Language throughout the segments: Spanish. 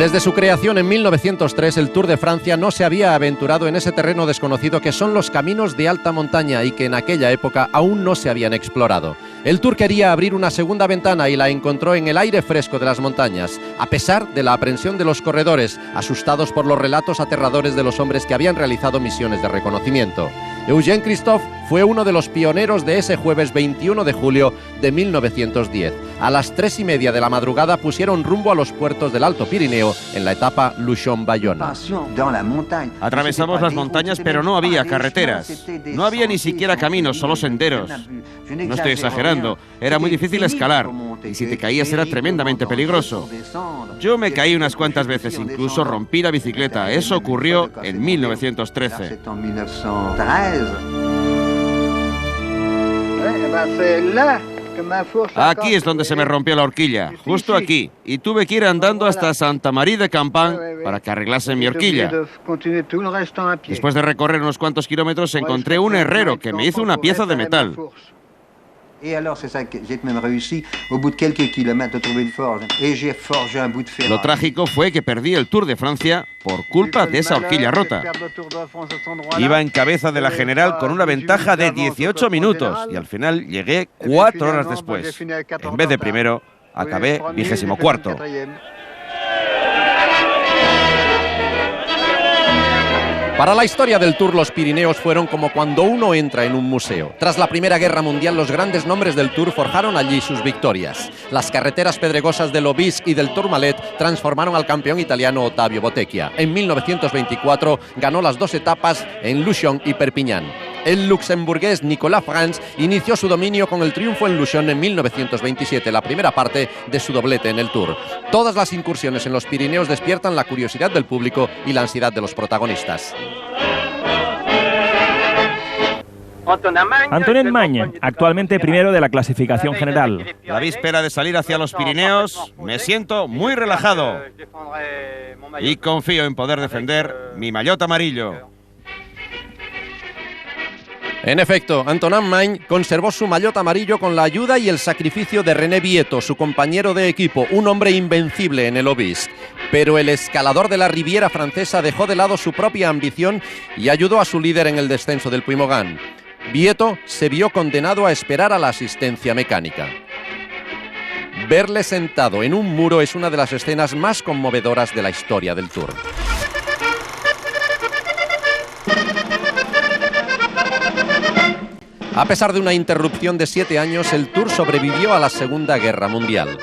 Desde su creación en 1903, el Tour de Francia no se había aventurado en ese terreno desconocido que son los caminos de alta montaña y que en aquella época aún no se habían explorado. El Tour quería abrir una segunda ventana y la encontró en el aire fresco de las montañas, a pesar de la aprensión de los corredores, asustados por los relatos aterradores de los hombres que habían realizado misiones de reconocimiento. Eugène Christophe fue uno de los pioneros de ese jueves 21 de julio de 1910. A las 3:30 de la madrugada pusieron rumbo a los puertos del Alto Pirineo en la etapa Luchon-Bayonne. Atravesamos las montañas, pero no había carreteras. No había ni siquiera caminos, solo senderos. No estoy exagerando, era muy difícil escalar y si te caías era tremendamente peligroso. Yo me caí unas cuantas veces, incluso rompí la bicicleta. Eso ocurrió en 1913. Aquí es donde se me rompió la horquilla, justo aquí, y tuve que ir andando hasta Santa María de Campan para que arreglasen mi horquilla. Después de recorrer unos cuantos kilómetros encontré un herrero que me hizo una pieza de metal. Lo trágico fue que perdí el Tour de Francia por culpa de esa horquilla rota. Iba en cabeza de la general con una ventaja de 18 minutos y al final llegué 4 horas después. En vez de primero, acabé 24º. Para la historia del Tour, los Pirineos fueron como cuando uno entra en un museo. Tras la Primera Guerra Mundial, los grandes nombres del Tour forjaron allí sus victorias. Las carreteras pedregosas del Obisque y del Tourmalet transformaron al campeón italiano Ottavio Bottecchia. En 1924 ganó las 2 etapas en Luchon y Perpiñán. El luxemburgués Nicolas France inició su dominio con el triunfo en Luchon en 1927, la primera parte de su doblete en el Tour. Todas las incursiones en los Pirineos despiertan la curiosidad del público y la ansiedad de los protagonistas. Antonin Magne, actualmente primero de la clasificación general. La víspera de salir hacia los Pirineos, me siento muy relajado y confío en poder defender mi maillot amarillo. En efecto, Antonin Magne conservó su maillot amarillo con la ayuda y el sacrificio de René Vietto, su compañero de equipo, un hombre invencible en el Obisque. Pero el escalador de la Riviera francesa dejó de lado su propia ambición y ayudó a su líder en el descenso del Puy-Mogan. Vietto se vio condenado a esperar a la asistencia mecánica. Verle sentado en un muro es una de las escenas más conmovedoras de la historia del Tour. A pesar de una interrupción de 7 años, el Tour sobrevivió a la Segunda Guerra Mundial.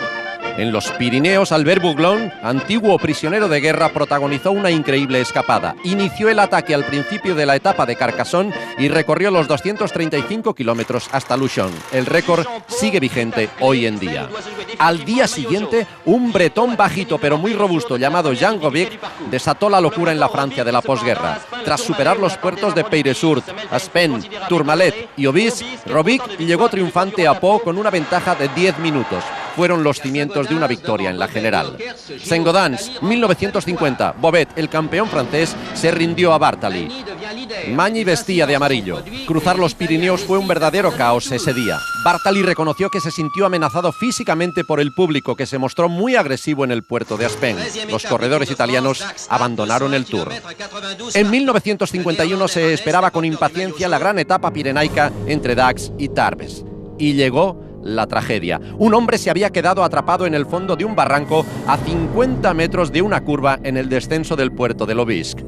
En los Pirineos, Albert Bouglon, antiguo prisionero de guerra, protagonizó una increíble escapada. Inició el ataque al principio de la etapa de Carcassonne y recorrió los 235 kilómetros hasta Luchon. El récord sigue vigente hoy en día. Al día siguiente, un bretón bajito pero muy robusto llamado Jean Robic desató la locura en la Francia de la posguerra. Tras superar los puertos de Peyresourde, Aspen, Tourmalet y Obisque, Robic llegó triunfante a Pau con una ventaja de 10 minutos. Fueron los cimientos de una victoria en la general. Saint-Gaudens, 1950. Bobet, el campeón francés, se rindió a Bartali. Magne vestía de amarillo. Cruzar los Pirineos fue un verdadero caos ese día. Bartali reconoció que se sintió amenazado físicamente por el público, que se mostró muy agresivo en el puerto de Aspen. Los corredores italianos abandonaron el Tour. En 1951 se esperaba con impaciencia la gran etapa pirenaica entre Dax y Tarbes. Y llegó la tragedia. Un hombre se había quedado atrapado en el fondo de un barranco a 50 metros de una curva en el descenso del puerto del Obisque.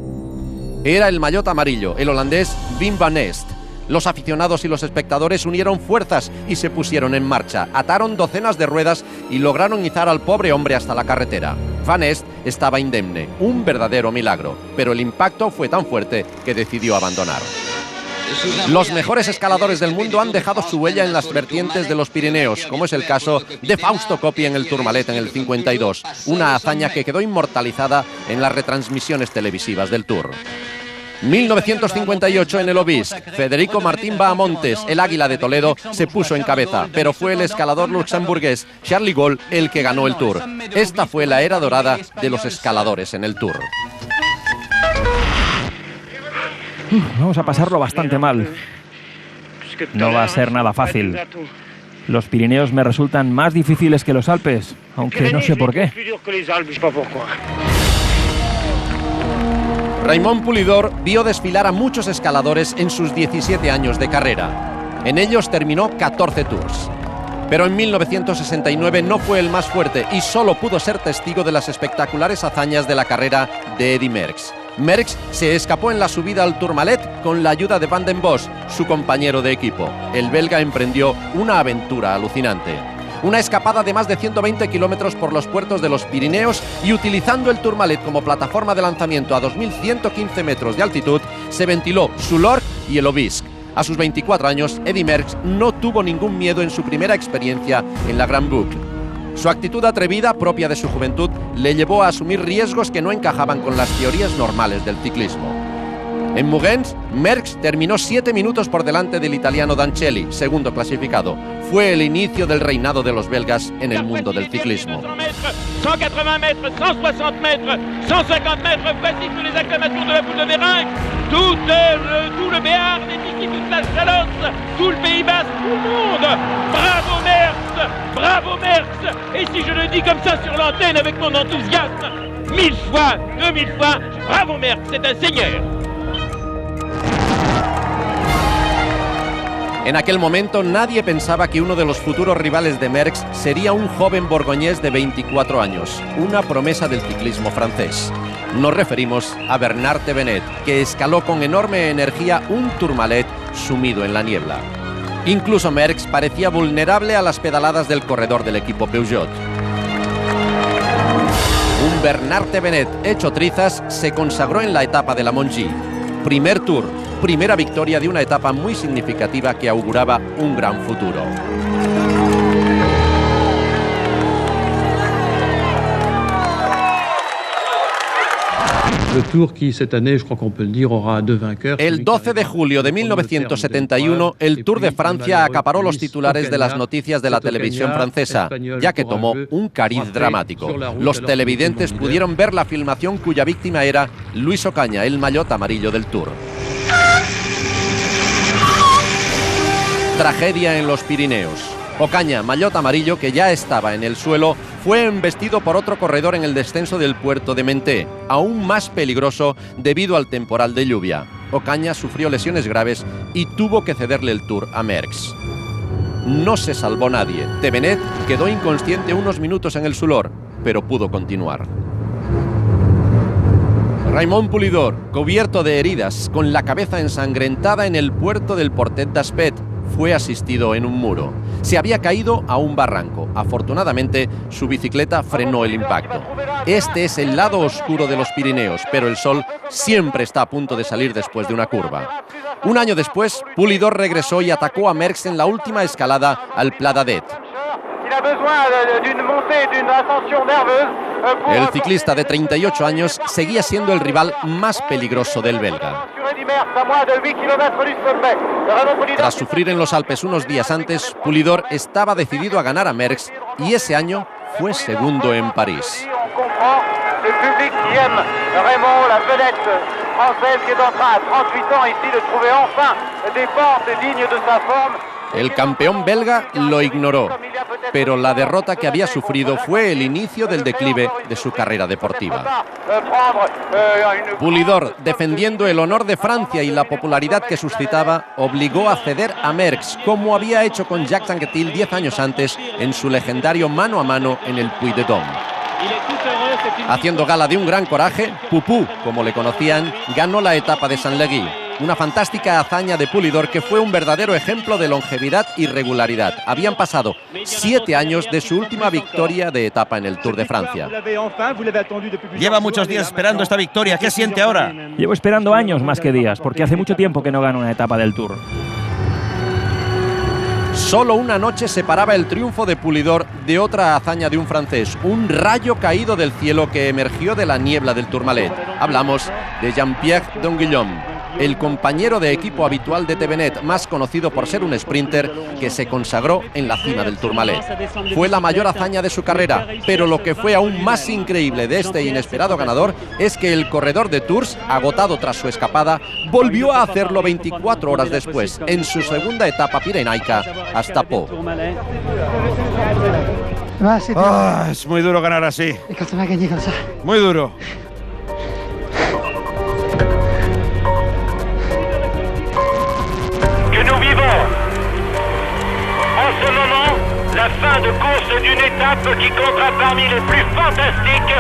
Era el maillot amarillo, el holandés Wim van Aert. Los aficionados y los espectadores unieron fuerzas y se pusieron en marcha. Ataron docenas de ruedas y lograron izar al pobre hombre hasta la carretera. Van Aert estaba indemne, un verdadero milagro, pero el impacto fue tan fuerte que decidió abandonar. Los mejores escaladores del mundo han dejado su huella en las vertientes de los Pirineos, como es el caso de Fausto Coppi en el Tourmalet en el 52, una hazaña que quedó inmortalizada en las retransmisiones televisivas del Tour. 1958 en el Obisque, Federico Martín Bahamontes, el Águila de Toledo, se puso en cabeza, pero fue el escalador luxemburgués Charlie Gaulle el que ganó el Tour. Esta fue la era dorada de los escaladores en el Tour. Vamos a pasarlo bastante mal. No va a ser nada fácil. Los Pirineos me resultan más difíciles que los Alpes, aunque no sé por qué. Raymond Poulidor vio desfilar a muchos escaladores en sus 17 años de carrera. En ellos terminó 14 Tours. Pero en 1969 no fue el más fuerte y solo pudo ser testigo de las espectaculares hazañas de la carrera de Eddy Merckx. Merckx se escapó en la subida al Tourmalet con la ayuda de Van den Bos, su compañero de equipo. El belga emprendió una aventura alucinante. Una escapada de más de 120 kilómetros por los puertos de los Pirineos y utilizando el Tourmalet como plataforma de lanzamiento a 2.115 metros de altitud, se ventiló Soulorc y el Obisque. A sus 24 años, Eddy Merckx no tuvo ningún miedo en su primera experiencia en la Grande Boucle. Su actitud atrevida, propia de su juventud, le llevó a asumir riesgos que no encajaban con las teorías normales del ciclismo. En Mugens, Merckx terminó 7 minutos por delante del italiano Dancelli, segundo clasificado. Fue el inicio del reinado de los belgas en el mundo del ciclismo. 180 metros, 160 metros, 150 metros, voici tous les acclamations de la Boucle de Mérignac. Tout le Béarn est ici, toute la Chalosse, tout le Pays Basque, tout le monde. Bravo Merckx, bravo Merckx. Et si je le dis comme ça sur l'antenne avec mon enthousiasme, 1000 fois, 2000 fois, bravo Merckx, c'est un seigneur. En aquel momento nadie pensaba que uno de los futuros rivales de Merckx sería un joven borgoñés de 24 años, una promesa del ciclismo francés. Nos referimos a Bernard Thévenet, que escaló con enorme energía un Tourmalet sumido en la niebla. Incluso Merckx parecía vulnerable a las pedaladas del corredor del equipo Peugeot. Un Bernard Thévenet hecho trizas se consagró en la etapa de la Mongie. Primer Tour, primera victoria de una etapa muy significativa que auguraba un gran futuro. El 12 de julio de 1971, el Tour de Francia acaparó los titulares de las noticias de la televisión francesa, ya que tomó un cariz dramático. Los televidentes pudieron ver la filmación cuya víctima era Luis Ocaña, el maillot amarillo del Tour. Tragedia en los Pirineos. Ocaña, maillot amarillo que ya estaba en el suelo, fue embestido por otro corredor en el descenso del puerto de Menté, aún más peligroso debido al temporal de lluvia. Ocaña sufrió lesiones graves y tuvo que cederle el Tour a Merckx. No se salvó nadie. Thévenet quedó inconsciente unos minutos en el Soulorc, pero pudo continuar. Raymond Poulidor, cubierto de heridas, con la cabeza ensangrentada en el puerto del Portet d'Aspet, fue asistido en un muro. Se había caído a un barranco. Afortunadamente, su bicicleta frenó el impacto. Este es el lado oscuro de los Pirineos, pero el sol siempre está a punto de salir después de una curva. Un año después, Poulidor regresó y atacó a Merckx en la última escalada al Pla d'Adet. El ciclista de 38 años seguía siendo el rival más peligroso del belga. Tras sufrir en los Alpes unos días antes, Poulidor estaba decidido a ganar a Merckx y ese año fue segundo en París. El campeón belga lo ignoró, pero la derrota que había sufrido fue el inicio del declive de su carrera deportiva. Poulidor, defendiendo el honor de Francia y la popularidad que suscitaba, obligó a ceder a Merckx, como había hecho con Jacques Anquetil 10 años antes en su legendario mano a mano en el Puy-de-Dôme. Haciendo gala de un gran coraje, Pupú, como le conocían, ganó la etapa de Saint-Légy. Una fantástica hazaña de Poulidor que fue un verdadero ejemplo de longevidad y regularidad. Habían pasado 7 años de su última victoria de etapa en el Tour de Francia. Lleva muchos días esperando esta victoria. ¿Qué siente ahora? Llevo esperando años más que días, porque hace mucho tiempo que no gano una etapa del Tour. Solo una noche separaba el triunfo de Poulidor de otra hazaña de un francés, un rayo caído del cielo que emergió de la niebla del Tourmalet. Hablamos de Jean-Pierre Donguillon, el compañero de equipo habitual de Thévenet, más conocido por ser un sprinter que se consagró en la cima del Tourmalet. Fue la mayor hazaña de su carrera, pero lo que fue aún más increíble de este inesperado ganador es que el corredor de Tours, agotado tras su escapada, volvió a hacerlo 24 horas después, en su segunda etapa pirenaica, hasta Pau. Es muy duro ganar así. Muy duro. La fin de course d'une étape qui comptera parmi les plus fantastiques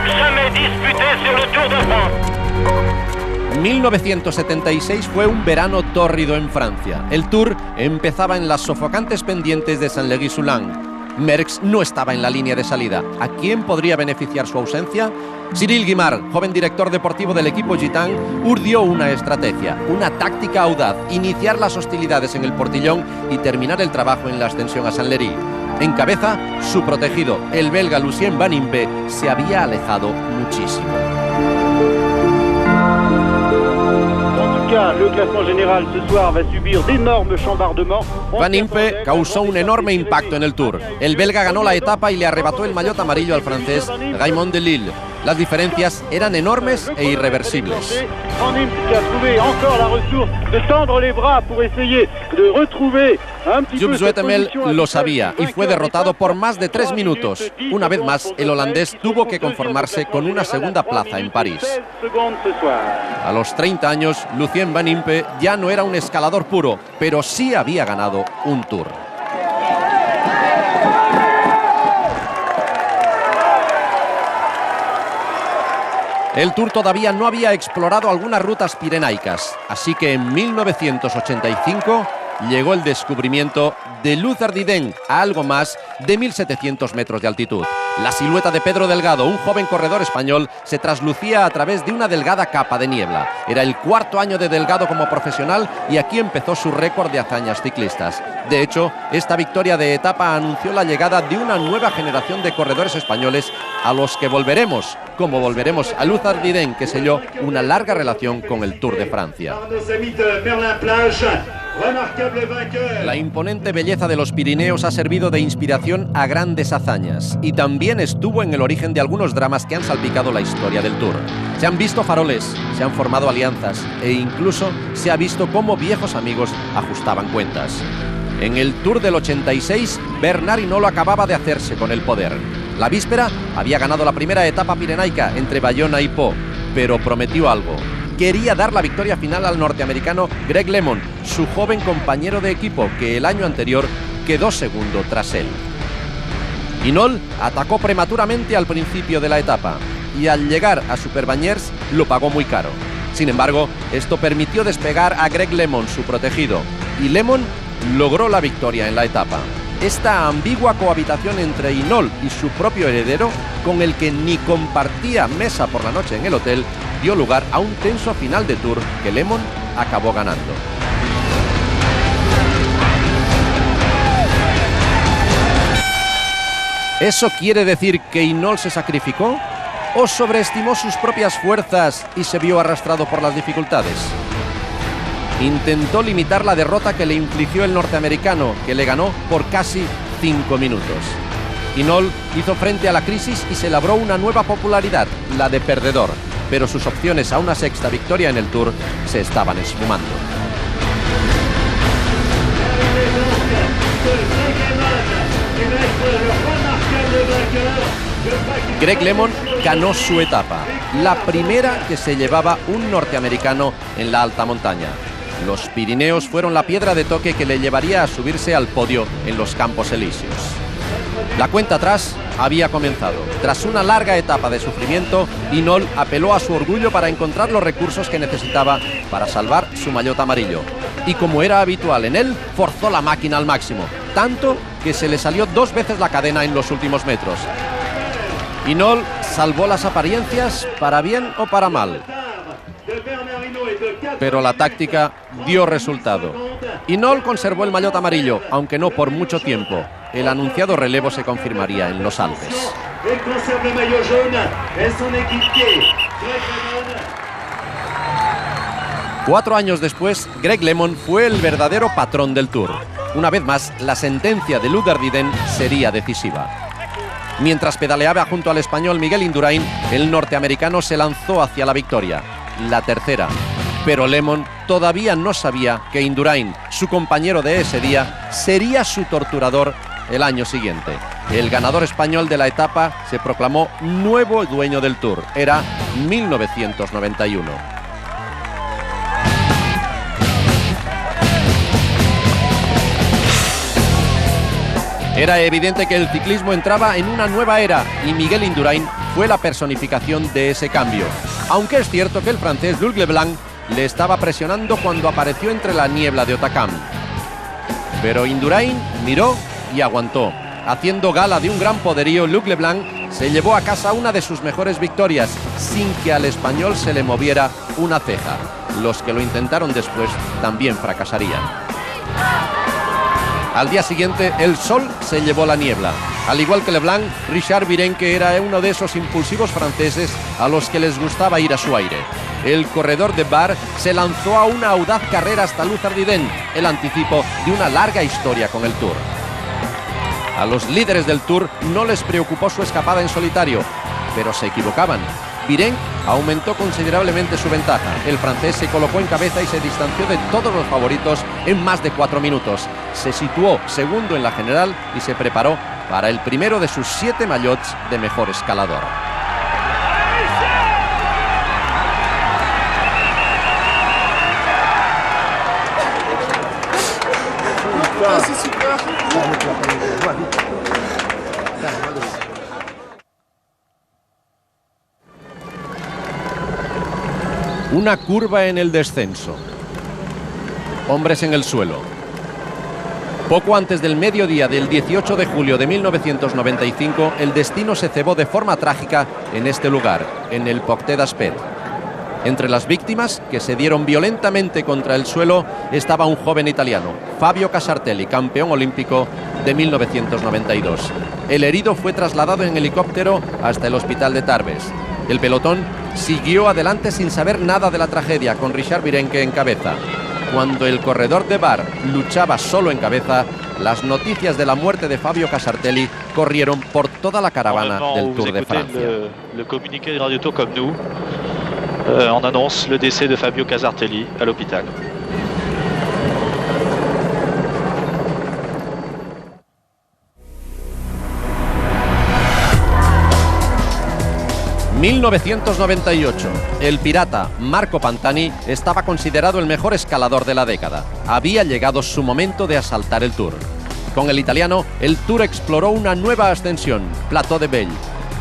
jamais disputées sur le Tour de France. 1976 fue un verano tórrido en Francia. El Tour empezaba en las sofocantes pendientes de Saint-Léry-Soulan. Merckx no estaba en la línea de salida. ¿A quién podría beneficiar su ausencia? Cyril Guimard, joven director deportivo del equipo Gitán, urdió una estrategia, una táctica audaz: iniciar las hostilidades en el Portillón y terminar el trabajo en la ascensión a Saint-Léry. En cabeza, su protegido, el belga Lucien Van Impe, se había alejado muchísimo. Le classement général ce soir va subir d'énormes chambardements. Van Impe causó un enorme impacto en el Tour. El belga ganó la etapa y le arrebató el maillot amarillo al francés Raymond Delille. Las diferencias eran enormes e irreversibles. Van Impe qui a trouvé encore la ressource de tendre les bras pour essayer de retrouver un petit peu Jules Zoetemelk lo sabía y fue derrotado por más de 3 minutos. Una vez más, el holandés tuvo que conformarse con una segunda plaza en París. A los 30 años, Lucien Van Impe ya no era un escalador puro, pero sí había ganado un Tour. El Tour todavía no había explorado algunas rutas pirenaicas, así que en 1985 llegó el descubrimiento de Luz Ardiden a algo más de 1.700 metros de altitud. La silueta de Pedro Delgado, un joven corredor español, se traslucía a través de una delgada capa de niebla. Era el 4º año de Delgado como profesional y aquí empezó su récord de hazañas ciclistas. De hecho, esta victoria de etapa anunció la llegada de una nueva generación de corredores españoles a los que volveremos, como volveremos a Luz Ardiden, que selló una larga relación con el Tour de Francia. La imponente belleza de los Pirineos ha servido de inspiración a grandes hazañas y también estuvo en el origen de algunos dramas que han salpicado la historia del Tour. Se han visto faroles, se han formado alianzas e incluso se ha visto cómo viejos amigos ajustaban cuentas. En el Tour del 86, Bernard Hinault acababa de hacerse con el poder. La víspera había ganado la primera etapa pirenaica entre Bayona y Pau, pero prometió algo. Quería dar la victoria final al norteamericano Greg LeMond, su joven compañero de equipo, que el año anterior quedó segundo tras él. Hinault atacó prematuramente al principio de la etapa y al llegar a Superbagnères lo pagó muy caro. Sin embargo, esto permitió despegar a Greg LeMond, su protegido, y LeMond logró la victoria en la etapa. Esta ambigua cohabitación entre Hinault y su propio heredero, con el que ni compartía mesa por la noche en el hotel, dio lugar a un tenso final de Tour que LeMond acabó ganando. ¿Eso quiere decir que Hinault se sacrificó? ¿O sobreestimó sus propias fuerzas y se vio arrastrado por las dificultades? Intentó limitar la derrota que le infligió el norteamericano, que le ganó por casi 5 minutos. Hinault hizo frente a la crisis y se labró una nueva popularidad, la de perdedor, pero sus opciones a una sexta victoria en el Tour se estaban esfumando. Greg LeMond ganó su etapa, la primera que se llevaba un norteamericano en la alta montaña. Los Pirineos fueron la piedra de toque que le llevaría a subirse al podio en los Campos Elíseos. La cuenta atrás había comenzado. Tras una larga etapa de sufrimiento, Hinault apeló a su orgullo para encontrar los recursos que necesitaba para salvar su maillot amarillo. Y como era habitual en él, forzó la máquina al máximo, tanto que se le salió 2 veces la cadena en los últimos metros. Hinault salvó las apariencias para bien o para mal. Pero la táctica dio resultado. Hinault conservó el maillot amarillo, aunque no por mucho tiempo. El anunciado relevo se confirmaría en los Alpes. 4 años después, Greg LeMond fue el verdadero patrón del Tour. Una vez más, la sentencia de Luz Ardiden sería decisiva. Mientras pedaleaba junto al español Miguel Indurain, el norteamericano se lanzó hacia la victoria, la tercera. Pero LeMond todavía no sabía que Indurain, su compañero de ese día, sería su torturador el año siguiente. El ganador español de la etapa se proclamó nuevo dueño del Tour. Era 1991. Era evidente que el ciclismo entraba en una nueva era y Miguel Indurain fue la personificación de ese cambio. Aunque es cierto que el francés Luc Leblanc le estaba presionando cuando apareció entre la niebla de Hautacam. Pero Indurain miró y aguantó. Haciendo gala de un gran poderío, Luc Leblanc se llevó a casa una de sus mejores victorias, sin que al español se le moviera una ceja. Los que lo intentaron después también fracasarían. Al día siguiente, el sol se llevó la niebla. Al igual que Leblanc, Richard Virenque era uno de esos impulsivos franceses a los que les gustaba ir a su aire. El corredor de Bar se lanzó a una audaz carrera hasta Luz Ardiden, el anticipo de una larga historia con el Tour. A los líderes del Tour no les preocupó su escapada en solitario, pero se equivocaban. Virenque aumentó considerablemente su ventaja. El francés se colocó en cabeza y se distanció de todos los favoritos en más de 4 minutos. Se situó segundo en la general y se preparó para el primero de sus 7 maillots de mejor escalador. Una curva en el descenso. Hombres en el suelo. Poco antes del mediodía del 18 de julio de 1995, el destino se cebó de forma trágica en este lugar, en el Porte d'Aspet. Entre las víctimas, que se dieron violentamente contra el suelo, estaba un joven italiano, Fabio Casartelli, campeón olímpico de 1992. El herido fue trasladado en helicóptero hasta el hospital de Tarbes. El pelotón siguió adelante sin saber nada de la tragedia, con Richard Virenque en cabeza. Cuando el corredor de Bar luchaba solo en cabeza, las noticias de la muerte de Fabio Casartelli corrieron por toda la caravana del Tour de Francia. Le communiqué de Radio Tour comme nous, on annonce le décès de Fabio Casartelli à l'hôpital. En 1998, el pirata Marco Pantani estaba considerado el mejor escalador de la década. Había llegado su momento de asaltar el Tour. Con el italiano, el Tour exploró una nueva ascensión, Plateau de Belle.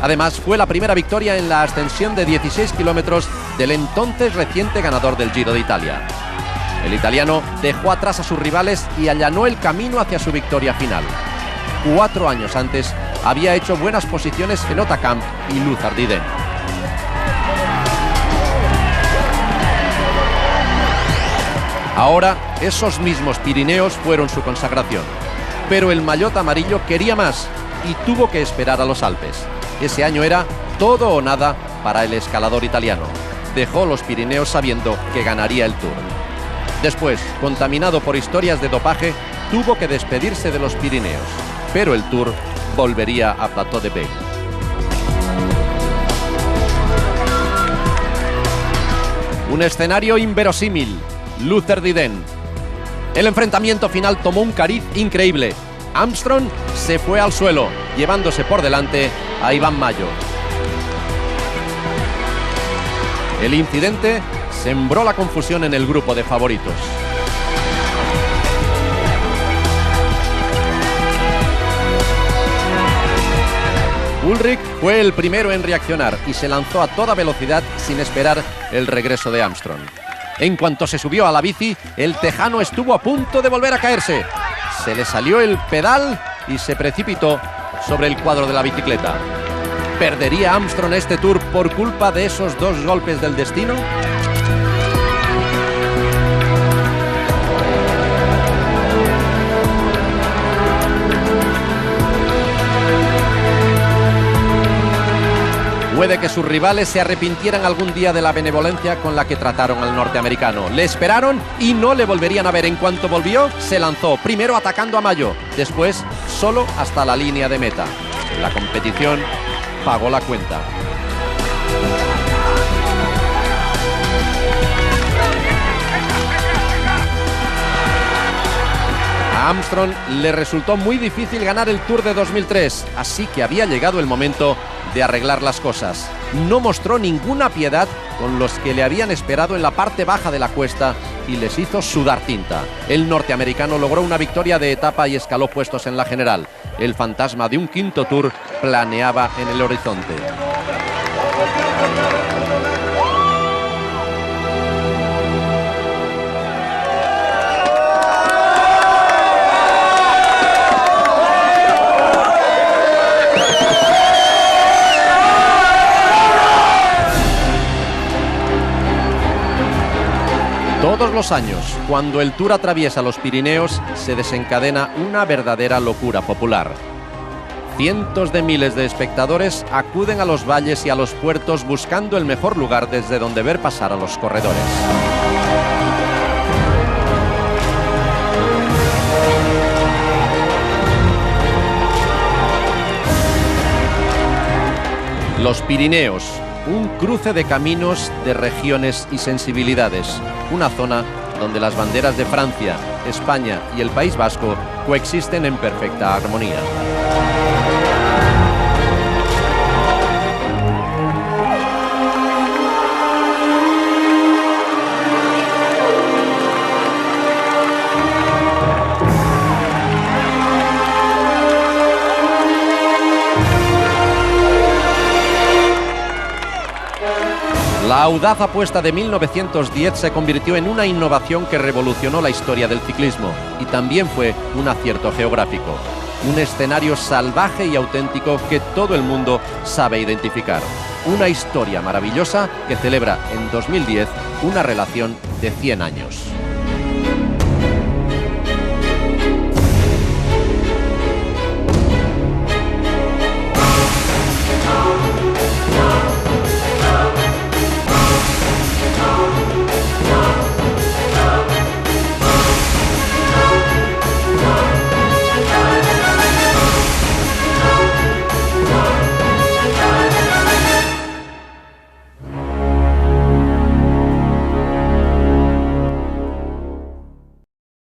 Además, fue la primera victoria en la ascensión de 16 kilómetros del entonces reciente ganador del Giro de Italia. El italiano dejó atrás a sus rivales y allanó el camino hacia su victoria final. 4 años antes, había hecho buenas posiciones en Hautacam y Luz Ardiden. Ahora, esos mismos Pirineos fueron su consagración. Pero el maillot amarillo quería más y tuvo que esperar a los Alpes. Ese año era todo o nada para el escalador italiano. Dejó los Pirineos sabiendo que ganaría el Tour. Después, contaminado por historias de dopaje, tuvo que despedirse de los Pirineos. Pero el Tour volvería a Plateau de Belle. Un escenario inverosímil. Luz Ardiden. El enfrentamiento final tomó un cariz increíble. Armstrong se fue al suelo, llevándose por delante a Iván Mayo. El incidente sembró la confusión en el grupo de favoritos. Ullrich fue el primero en reaccionar y se lanzó a toda velocidad sin esperar el regreso de Armstrong. En cuanto se subió a la bici, el tejano estuvo a punto de volver a caerse. Se le salió el pedal y se precipitó sobre el cuadro de la bicicleta. ¿Perdería Armstrong este Tour por culpa de esos 2 golpes del destino? Puede que sus rivales se arrepintieran algún día de la benevolencia con la que trataron al norteamericano. Le esperaron y no le volverían a ver. En cuanto volvió, se lanzó, primero atacando a Mayo, después solo hasta la línea de meta. La competición pagó la cuenta. A Armstrong le resultó muy difícil ganar el Tour de 2003, así que había llegado el momento de arreglar las cosas. No mostró ninguna piedad con los que le habían esperado en la parte baja de la cuesta y les hizo sudar tinta. El norteamericano logró una victoria de etapa y escaló puestos en la general. El fantasma de un quinto Tour planeaba en el horizonte. Todos los años, cuando el Tour atraviesa los Pirineos, se desencadena una verdadera locura popular. Cientos de miles de espectadores acuden a los valles y a los puertos buscando el mejor lugar desde donde ver pasar a los corredores. Los Pirineos, un cruce de caminos, de regiones y sensibilidades. Una zona donde las banderas de Francia, España y el País Vasco coexisten en perfecta armonía. La audaz apuesta de 1910 se convirtió en una innovación que revolucionó la historia del ciclismo y también fue un acierto geográfico. Un escenario salvaje y auténtico que todo el mundo sabe identificar. Una historia maravillosa que celebra en 2010 una relación de 100 años.